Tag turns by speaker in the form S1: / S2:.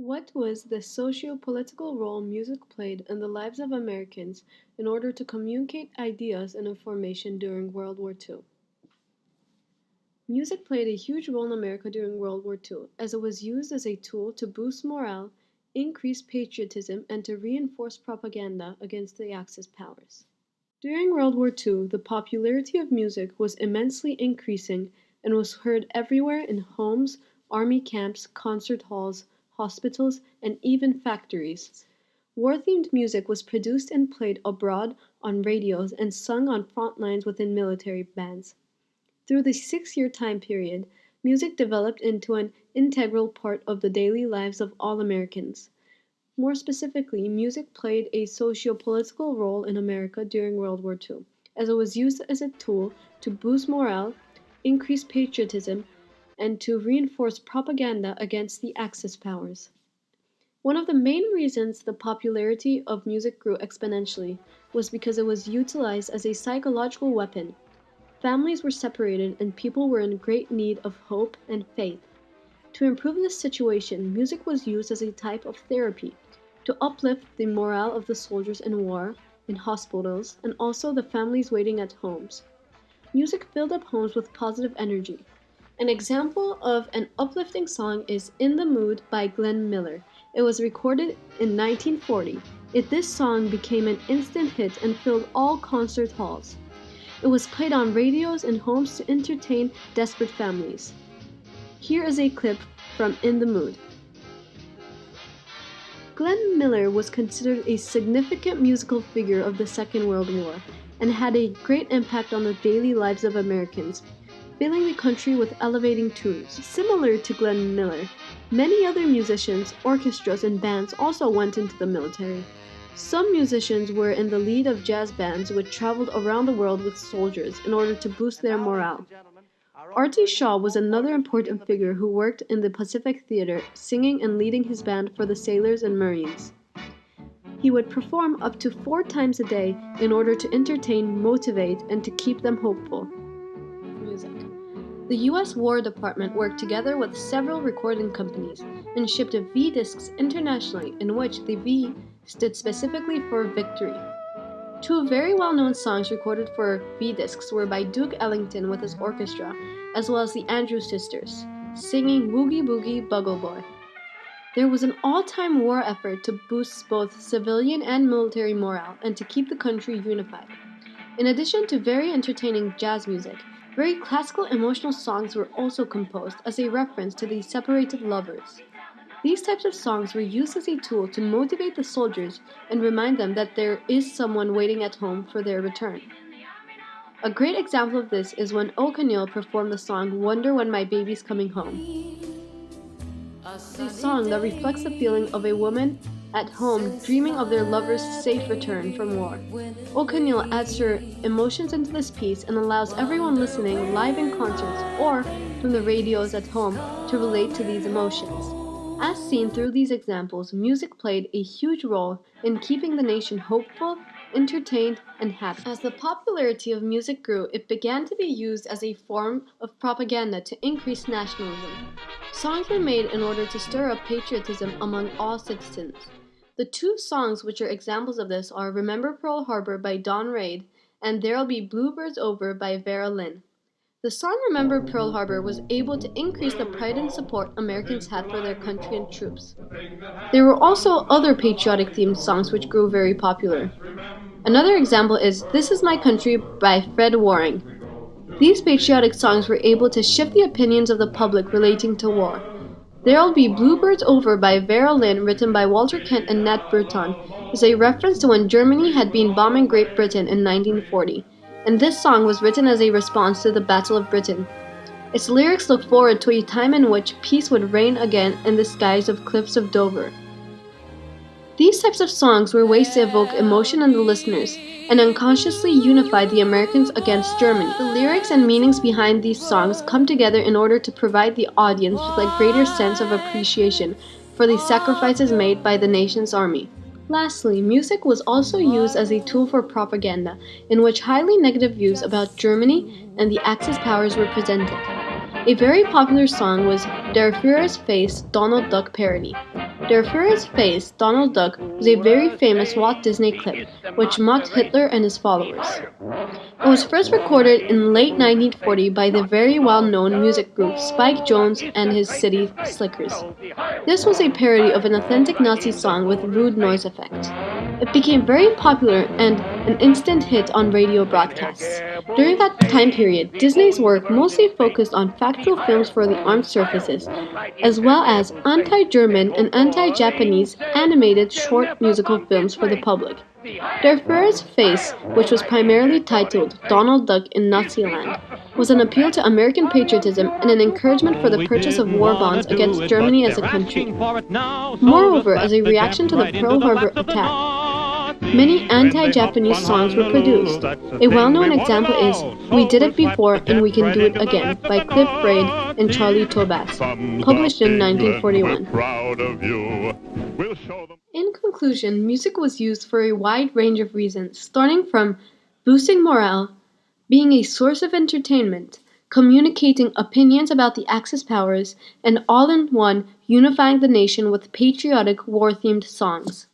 S1: What was the socio-political role music played in the lives of Americans in order to communicate ideas and information during World War II? Music played a huge role in America during World War II, as it was used as a tool to boost morale, increase patriotism, and to reinforce propaganda against the Axis powers. During World War II, the popularity of music was immensely increasing and was heard everywhere in homes, army camps, concert halls, hospitals, and even factories. War-themed music was produced and played abroad on radios and sung on front lines within military bands. Through the 6-year time period, music developed into an integral part of the daily lives of all Americans. More specifically, music played a socio-political role in America during World War II, as it was used as a tool to boost morale, increase patriotism, and to reinforce propaganda against the Axis powers. One of the main reasons the popularity of music grew exponentially was because it was utilized as a psychological weapon. Families were separated and people were in great need of hope and faith. To improve this situation, music was used as a type of therapy to uplift the morale of the soldiers in war, in hospitals, and also the families waiting at homes. Music filled up homes with positive energy. An example of an uplifting song is "In the Mood" by Glenn Miller. It was recorded in 1940. This song became an instant hit and filled all concert halls. It was played on radios and homes to entertain desperate families. Here is a clip from "In the Mood." Glenn Miller was considered a significant musical figure of the Second World War and had a great impact on the daily lives of Americans, filling the country with elevating tunes. Similar to Glenn Miller, many other musicians, orchestras, and bands also went into the military. Some musicians were in the lead of jazz bands which traveled around the world with soldiers in order to boost their morale. R.T. Shaw was another important figure who worked in the Pacific Theater, singing and leading his band for the sailors and Marines. He would perform up to 4 times a day in order to entertain, motivate, and to keep them hopeful. Music. The U.S. War Department worked together with several recording companies and shipped V-discs internationally, in which the V stood specifically for victory. 2 very well-known songs recorded for V-discs were by Duke Ellington with his orchestra, as well as the Andrews Sisters, singing "Woogie Boogie Bugle Boy." There was an all-time war effort to boost both civilian and military morale and to keep the country unified. In addition to very entertaining jazz music, very classical emotional songs were also composed as a reference to the separated lovers. These types of songs were used as a tool to motivate the soldiers and remind them that there is someone waiting at home for their return. A great example of this is when O'Connell performed the song "Wonder When My Baby's Coming Home." It's a song that reflects the feeling of a woman at home dreaming of their lover's safe return from war. O'Connell adds her emotions into this piece and allows everyone listening live in concerts or from the radios at home to relate to these emotions. As seen through these examples, music played a huge role in keeping the nation hopeful, entertained, and happy. As the popularity of music grew, it began to be used as a form of propaganda to increase nationalism. Songs were made in order to stir up patriotism among all citizens. The 2 songs which are examples of this are "Remember Pearl Harbor" by Don Reid and "There'll Be Bluebirds Over" by Vera Lynn. The song "Remember Pearl Harbor" was able to increase the pride and support Americans had for their country and troops. There were also other patriotic-themed songs which grew very popular. Another example is "This Is My Country" by Fred Waring. These patriotic songs were able to shift the opinions of the public relating to war. "There'll Be Bluebirds Over" by Vera Lynn, written by Walter Kent and Nat Burton, is a reference to when Germany had been bombing Great Britain in 1940. And this song was written as a response to the Battle of Britain. Its lyrics look forward to a time in which peace would reign again in the skies of cliffs of Dover. These types of songs were ways to evoke emotion in the listeners and unconsciously unify the Americans against Germany. The lyrics and meanings behind these songs come together in order to provide the audience with a greater sense of appreciation for the sacrifices made by the nation's army. Lastly, music was also used as a tool for propaganda, in which highly negative views about Germany and the Axis powers were presented. A very popular song was Der Führer's Face Donald Duck parody. Their first face, Donald Duck, was a very famous Walt Disney clip, which mocked Hitler and his followers. It was first recorded in late 1940 by the very well-known music group Spike Jones and his City Slickers. This was a parody of an authentic Nazi song with rude noise effect. It became very popular and an instant hit on radio broadcasts. During that time period, Disney's work mostly focused on factual films for the armed services, as well as anti-German and anti-Japanese animated short musical films for the public. Their first face, which was primarily titled Donald Duck in Naziland, was an appeal to American patriotism and an encouragement for the purchase of war bonds against Germany as a country. Moreover, as a reaction to the Pearl Harbor attack, many anti-Japanese songs were produced. A well-known example is We Did It Before and We Can Do It Again by Cliff Braid and Charlie Tobas, published in 1941. In conclusion, music was used for a wide range of reasons, starting from boosting morale, being a source of entertainment, communicating opinions about the Axis powers, and all in one, unifying the nation with patriotic war-themed songs.